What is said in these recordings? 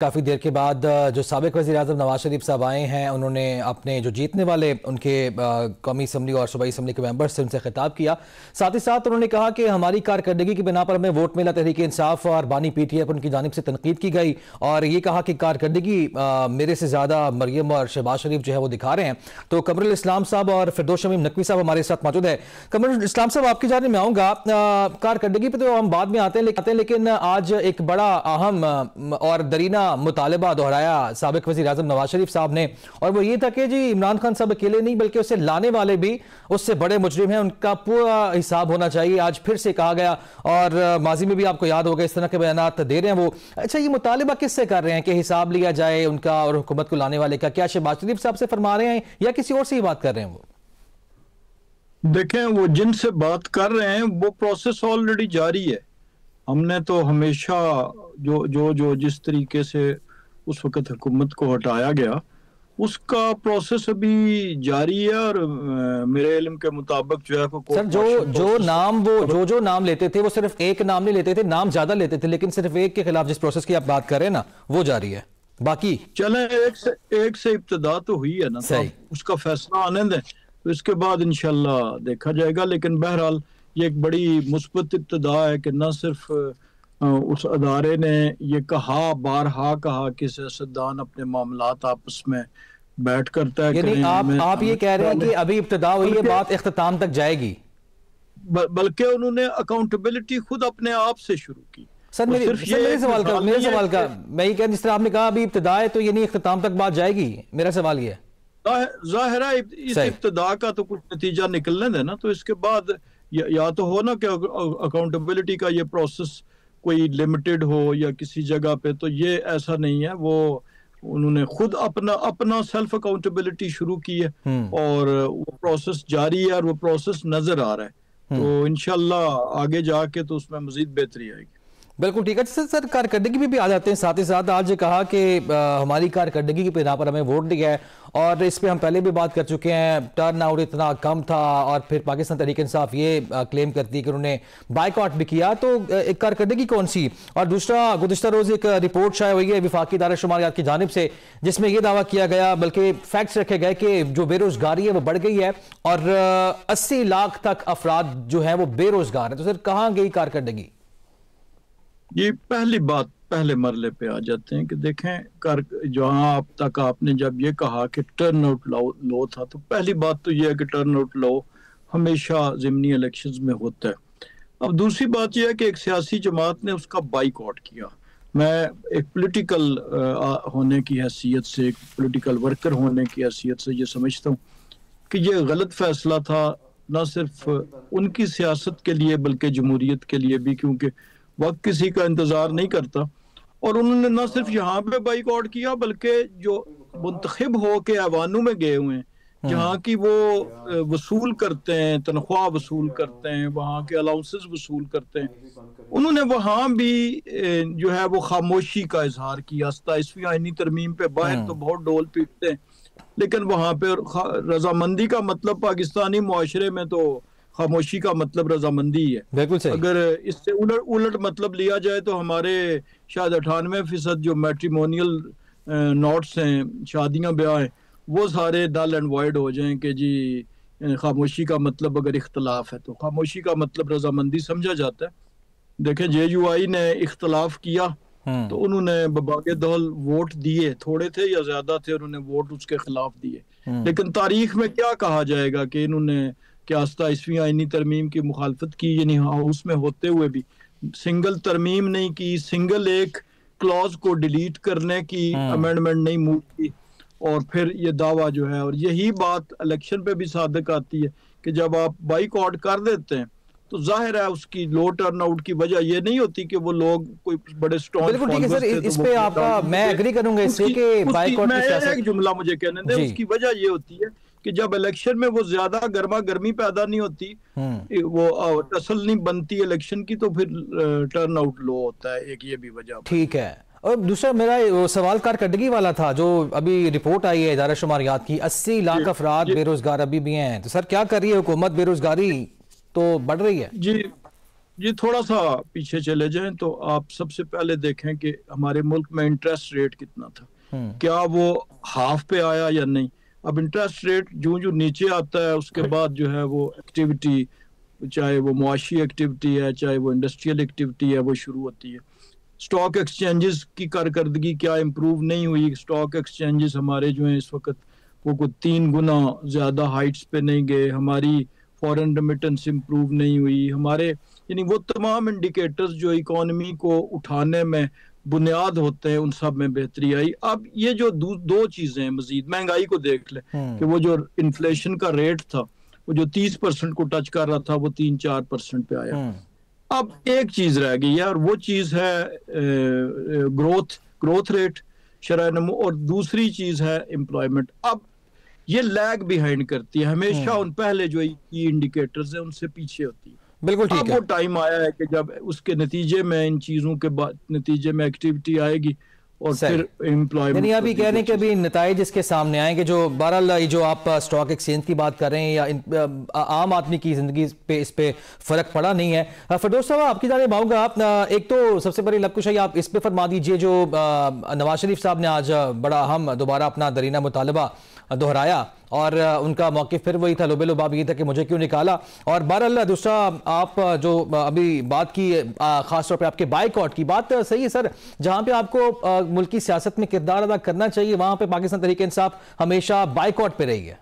काफ़ी देर के बाद जो साबिक वज़ीर आज़म नवाज शरीफ साहब आए हैं, उन्होंने अपने जो जीतने वाले उनके कौमी असम्बली और सूबाई असम्बली के मेंबर्स से उनसे खिताब किया। साथ ही साथ उन्होंने कहा कि हमारी कारकर्दगी की बिना पर हमें वोट मिला। तहरीक इंसाफ और बानी PTI पर उनकी जानिब से तनकीद की गई और ये कहा कि कारकर्दगी मेरे से ज़्यादा मरियम और शहबाज शरीफ जो है वो दिखा रहे हैं। तो कमरुल इस्लाम साहब और फिरदौस शमीम नकवी साहब हमारे साथ मौजूद है। कमरुल इस्लाम साहब, आपकी जानिब में आऊँगा। कारकर्दगी पर तो हम बाद में आते हैं, लेकिन आज एक बड़ा अहम और दरीना मुतालबा दोहराया साबिक वज़ीर आज़म नवाज शरीफ साहब ने, और वो ये था कि जी इमरान खान साहब अकेले नहीं बल्कि उसे लाने वाले भी उससे बड़े मुजरिम हैं, उनका पूरा हिसाब होना चाहिए। आज फिर से कहा गया और माजी में भी आपको याद होगा इस तरह के बयानात दे रहे हैं वो। अच्छा, ये मुतालबा किससे कर रहे हैं कि हिसाब लिया जाए उनका और हुकूमत को लाने वाले का? क्या शहबाज शरीफ साहब से फरमा रहे हैं या किसी और से ही बात कर रहे हैं वो? देखें, वो जिनसे बात कर रहे हैं वो प्रोसेस ऑलरेडी जारी है। हमने तो हमेशा जो जिस तरीके से उस वक्त हुकूमत को हटाया गया उसका प्रोसेस अभी जारी है। और मेरे इल्म के मुताबिक जो है सर, जो नाम लेते थे वो सिर्फ एक नाम नहीं लेते थे, नाम ज्यादा लेते थे, लेकिन सिर्फ एक के खिलाफ जिस प्रोसेस की आप बात कर रहे हैं ना वो जारी है। बाकी चले एक से इब्तिदा तो हुई है ना, तो उसका फैसला आने दें, तो इसके बाद इंशाल्लाह देखा जाएगा। लेकिन बहरहाल ये एक बड़ी मुस्बत इब्तिदा है कि न सिर्फ उस अदारे ने ये कहा, बारहा कहा कि सियासतदान अपने मामलात आपस में बैठ कर तय करें। आप ये कह रहे हैं कि अभी इब्तिदा हुई है, बात इख्तिताम तक जाएगी, बल्कि उन्होंने अकाउंटेबिलिटी खुद अपने आप से शुरू की। सर मेरे सवाल का मैं ये कह, जिस तरह आपने कहा अभी इब्तिदा है तो ये नहीं इख्तिताम तक बात जाएगी, मेरा सवाल ये है। जाहिर है इस इब्तिदा का तो कुछ नतीजा निकलने देना, तो इसके बाद या तो हो ना कि अकाउंटेबिलिटी का ये प्रोसेस कोई लिमिटेड हो या किसी जगह पे, तो ये ऐसा नहीं है। वो उन्होंने खुद अपना सेल्फ अकाउंटेबिलिटी शुरू की है और वो प्रोसेस जारी है और वो प्रोसेस नजर आ रहा है। तो इंशाल्लाह आगे जाके तो उसमें मजीद बेहतरी आएगी। बिल्कुल ठीक है। सर कारकर्दगी भी आ जाते हैं, साथ ही साथ आज कहा कि हमारी कारकर्दगी की बिना पर हमें वोट दिया है, और इस पे हम पहले भी बात कर चुके हैं। टर्न आउट इतना कम था और फिर पाकिस्तान तहरीक इंसाफ ये क्लेम करती है कि उन्होंने बाइकआउट भी किया। तो एक कारकर्दगी कौन सी? और दूसरा, गुज़िश्ता रोज़ एक रिपोर्ट शाया हुई है विफाकी इदारा शुमारियात की जानिब से, जिसमें यह दावा किया गया, बल्कि फैक्ट्स रखे गए कि जो बेरोजगारी है वो बढ़ गई है और 80 लाख तक अफराद जो है वो बेरोजगार है। तो सर कहाँ गई कारकर्दगी? ये पहली बात, पहले मरले पे आ जाते हैं कि देखें, जहां अब तक आपने जब ये कहा कि टर्न आउट लो था, तो पहली बात तो ये है कि टर्न आउट लो हमेशा ज़िमनी इलेक्शंस में होता है। अब दूसरी बात यह है कि एक सियासी जमात ने उसका बाइकआउट किया। मैं एक पॉलिटिकल होने की हैसियत से, एक पॉलिटिकल वर्कर होने की हैसियत से ये समझता हूँ कि ये गलत फैसला था, न सिर्फ उनकी सियासत के लिए बल्कि जमहूरियत के लिए भी, क्योंकि वक्त किसी का इंतजार नहीं करता। और उन्होंने न सिर्फ यहाँ पे बाइकआउट किया बल्कि जो मुंतखब हो के ऐवानों में गए हुए हैं, जहाँ की वो वसूल करते हैं, तनख्वाह वसूल करते हैं, वहाँ के अलाउंसेस वसूल करते हैं, उन्होंने वहाँ भी जो है वो खामोशी का इजहार किया। 27वीं आईनी तरमीम पे बाहर तो बहुत डोल पीटते हैं, लेकिन वहाँ पे रजामंदी का मतलब पाकिस्तानी मुआशरे में तो खामोशी का मतलब रजामंदी है। बिल्कुल सही। अगर इससे उलट मतलब लिया जाए तो हमारे शायद 98% जो मैट्रिमोनियल नोट्स हैं, शादियां ब्याह हैं, वो सारे नल एंड वॉइड हो जाएं कि जी खामोशी का मतलब अगर इख्तलाफ है तो खामोशी का मतलब रजामंदी समझा जाता है। देखें, JUI ने इख्तलाफ किया तो उन्होंने बबागे दौल वोट दिए, थोड़े थे या ज्यादा थे, उन्होंने वोट उसके खिलाफ दिए। लेकिन तारीख में क्या कहा जाएगा कि इन्होंने क्या 27वीं आईनी तरमीम की मुखालफत की, यानी हाउस में होते हुए भी सिंगल तरमीम नहीं की, सिंगल एक क्लॉज को डिलीट करने की अमेंडमेंट नहीं मूव की, और फिर ये दावा जो है, और यही बात इलेक्शन पे भी सादक आती है कि जब आप बाइकआउट कर देते हैं तो जाहिर है उसकी लो टर्नआउट की वजह ये नहीं होती कि वो लोग कोई बड़े स्ट्रॉन्ग। बिल्कुल ठीक है सर, इस पे आपका मैं एग्री करूंगा इससे कि बाइकआउट की सियासत। एक जुमला मुझे कहने दें, उसकी वजह ये होती है कि जब इलेक्शन में वो ज्यादा गर्मा गर्मी पैदा नहीं होती, वो असल नहीं बनती इलेक्शन की, तो फिर टर्न आउट लो होता है। एक ये भी वजह। ठीक है। और दूसरा मेरा सवाल कारकर्दगी वाला था, जो अभी रिपोर्ट आई है इदारा शुमारियात की, 80 लाख अफराद बेरोजगार अभी भी हैं। तो सर क्या कर रही है हुकूमत? बेरोजगारी तो बढ़ रही है। जी ये थोड़ा सा पीछे चले जाएं तो आप सबसे पहले देखें कि हमारे मुल्क में इंटरेस्ट रेट कितना था, क्या वो हाफ पे आया या नहीं। अब इंटरेस्ट रेट जो जो नीचे आता है उसके बाद जो है वो एक्टिविटी, चाहे वो मुआशी एक्टिविटी है चाहे वो इंडस्ट्रियल एक्टिविटी है, वो शुरू होती है। स्टॉक एक्सचेंजेस की कारकर्दगी क्या इम्प्रूव नहीं हुई? स्टॉक एक्सचेंजेस हमारे जो है इस वक्त वो कुछ 3 गुना ज्यादा हाइट्स पे नहीं गए, हमारी फॉरेन रेमिटेंस इम्प्रूव नहीं हुई, हमारे यानी वो तमाम इंडिकेटर्स जो इकोनॉमी को उठाने में बुनियाद होते हैं उन सब में बेहतरी आई। अब ये जो दो चीजें हैं, मजीद महंगाई को देख ले कि वो जो इन्फ्लेशन का रेट था वो जो 30% को टच कर रहा था वो 3-4% पे आया। अब एक चीज रह गई है और वो चीज है ग्रोथ रेट, शरह नमू, और दूसरी चीज है एम्प्लॉयमेंट। अब ये लैग बिहाइंड करती है हमेशा, उन पहले जो की इंडिकेटर्स है उनसे पीछे होती है। बिल्कुल ठीक अब है। वो टाइम आया है कि जब उसके नतीजे में इन चीजों के बाद नतीजे में एक्टिविटी आएगी और फिर एम्प्लॉयमेंट। यानी आप ये कह रहे हैं कि अभी नताइज इसके सामने आएंगे, जो बहरहाल ये जो आप स्टॉक एक्सचेंज की बात कर रहे हैं या आम आदमी की जिंदगी पे इस पे फर्क पड़ा नहीं है। फिरदौस साहब आपकी जानिब आऊंगा। एक तो सबसे बड़ी लबकुशाई आप इस पे फरमा दीजिए, जो नवाज शरीफ साहब ने आज बड़ा अहम दोबारा अपना दरीना मुतालबा दोहराया और उनका मौक़िफ़ फिर वही था, लुबे-लुबाब ये था कि मुझे क्यों निकाला। और बहरहाल दूसरा आप जो अभी बात की खास तौर पे आपके बाइकआउट की बात सही है सर, जहां पे आपको मुल्क की सियासत में किरदार अदा करना चाहिए वहां पे पाकिस्तान तहरीक इंसाफ हमेशा बाइकआउट पे रही है।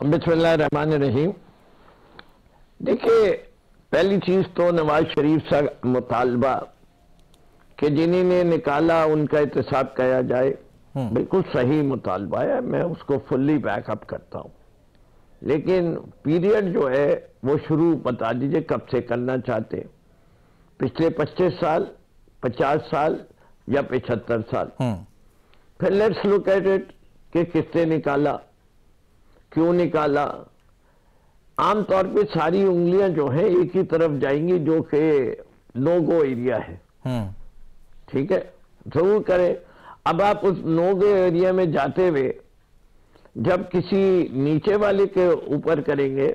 बिस्मिल्लाहिर्रहमानिर्रहीम। देखिए, पहली चीज तो नवाज शरीफ सा मुतालबा कि जिन्होंने निकाला उनका एहतसाब किया जाए, बिल्कुल सही मुतालबा है, मैं उसको फुल्ली बैकअप करता हूं। लेकिन पीरियड जो है वो शुरू बता दीजिए कब से करना चाहते हैं, पिछले 25 साल, 50 साल या 75 साल? फिर लेट्स लुक एट इट कि किसने निकाला, क्यों निकाला। आमतौर पे सारी उंगलियां जो है एक ही तरफ जाएंगी, जो कि नो गो एरिया है। ठीक है, जरूर करें। अब आप उस नो गो एरिया में जाते हुए जब किसी नीचे वाले के ऊपर करेंगे,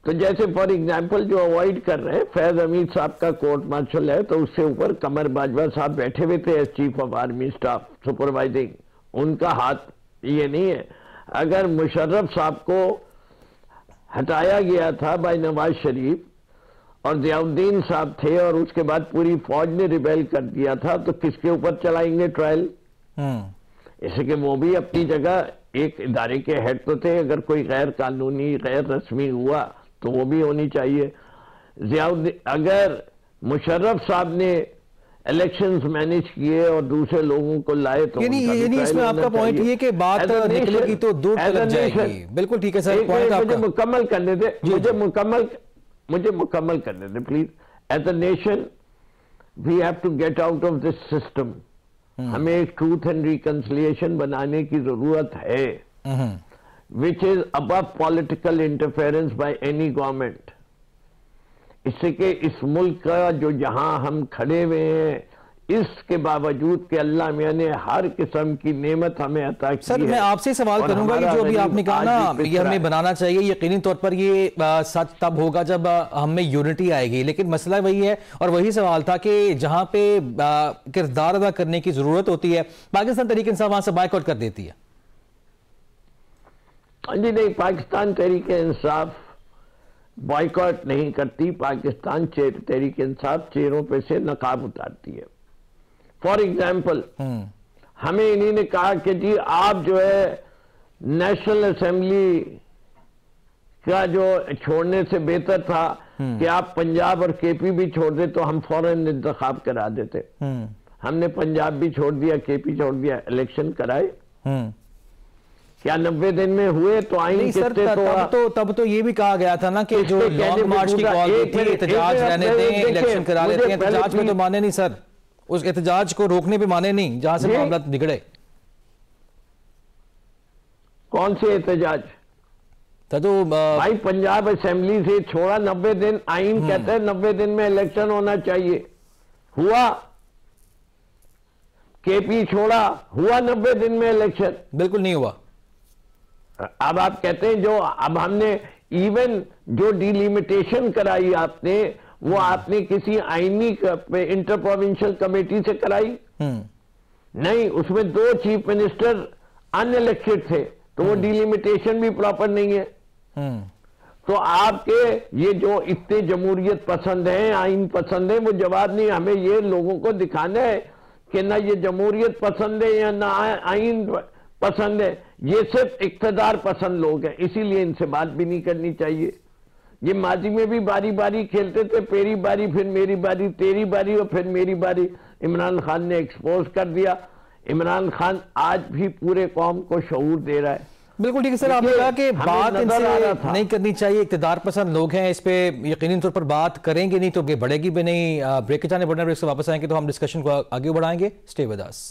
तो जैसे फॉर एग्जांपल जो अवॉइड कर रहे हैं, फैज अमीर साहब का कोर्ट मार्शल है, तो उससे ऊपर कमर बाजवा साहब बैठे हुए थे as chief of army staff supervising, उनका हाथ ये नहीं है। अगर मुशर्रफ साहब को हटाया गया था बाय नवाज शरीफ और जियाउद्दीन साहब थे और उसके बाद पूरी फौज ने रिबेल कर दिया था, तो किसके ऊपर चलाएंगे ट्रायल? इसलिए वो भी अपनी जगह एक इदारे के हेड तो थे, अगर कोई गैर कानूनी गैर रस्मी हुआ तो वो भी होनी चाहिए। जियाउद्दीन, अगर मुशर्रफ साहब ने इलेक्शंस मैनेज किए और दूसरे लोगों को लाए तो इसमें आपका पॉइंट ये कि बात निकलेगी तो दूर तक जाएगी। बिल्कुल ठीक है सर, पॉइंट आपका। मुझे मुकम्मल करने दे, मुझे मुकम्मल करने दे please. As a nation we have to get out of this system. हमें एक ट्रूथ एंड रिकंसिलिएशन बनाने की जरूरत है, which is above political interference by any government. इससे कि इस मुल्क का जो जहां हम खड़े हुए हैं, इसके बावजूद कि अल्लाह मियां ने हर किस्म की नेमत हमें अता की। सर मैं आपसे सवाल करूंगा कि जो अभी आपने कहा ना ये हमें बनाना चाहिए, यकीनी तौर पर ये सच तब होगा जब हम में यूनिटी आएगी। लेकिन मसला वही है और वही सवाल था कि जहां पे किरदार अदा करने की जरूरत होती है, पाकिस्तान तहरीक इंसाफ वहां से बाइकआउट कर देती है। जी नहीं, पाकिस्तान तहरीक इंसाफ बॉयकॉट नहीं करती। पाकिस्तान तहरीक इंसाफ चेहरों पे से नकाब उतारती है। फॉर एग्जाम्पल, हमें इन्हीं ने कहा कि जी आप जो है नेशनल असेंबली का जो छोड़ने से बेहतर था कि आप पंजाब और केपी भी छोड़ दे तो हम फौरन इंतखाब करा देते। हमने पंजाब भी छोड़ दिया, केपी छोड़ दिया, इलेक्शन कराए। क्या 90 दिन में हुए? तो आईन सर तब तो ये भी कहा गया था ना कि जो लॉन्ग मार्च की कॉल की थी, एहतजाज रहने दें, इलेक्शन करा लेते हैं। एहतजाज में तो माने नहीं सर, उस एहतजाज को रोकने पे माने नहीं जहां से मामला बिगड़े। कौन से एहतजाज? तो भाई पंजाब असेंबली से छोड़ा 90 दिन, आईन कहते हैं 90 दिन में इलेक्शन होना चाहिए। हुआ? केपी छोड़ा, हुआ 90 दिन में इलेक्शन? बिल्कुल नहीं हुआ। अब आप कहते हैं जो अब हमने इवन जो डिलिमिटेशन कराई आपने, वो आपने किसी आईनी इंटर प्रोविंशियल कमेटी से कराई? नहीं, उसमें 2 चीफ मिनिस्टर अनइलेक्टेड थे, तो वो डिलिमिटेशन भी प्रॉपर नहीं है। तो आपके ये जो इतने जमहूरियत पसंद हैं, आइन पसंद है, वो जवाब नहीं। हमें ये लोगों को दिखाना है कि ना ये जमहूरियत पसंद है या ना आइन पसंद है, ये सिर्फ इख्तिदार पसंद लोग हैं, इसीलिए इनसे बात भी नहीं करनी चाहिए। ये माजी में भी बारी बारी खेलते थे, तेरी बारी फिर मेरी बारी, तेरी बारी और फिर मेरी बारी। इमरान खान ने एक्सपोज कर दिया। इमरान खान आज भी पूरे कौम को शऊर दे रहा है। बिल्कुल ठीक है सर, आपने कहा कि बात इनसे नहीं करनी चाहिए, इक़्तिदार पसंद लोग हैं, इस पे यकीनी तौर पर बात करेंगे नहीं तो बढ़ेगी भी नहीं। ब्रेक के जाने बढ़ना, ब्रेक से वापस आएंगे तो हम डिस्कशन को आगे बढ़ाएंगे। Stay with us.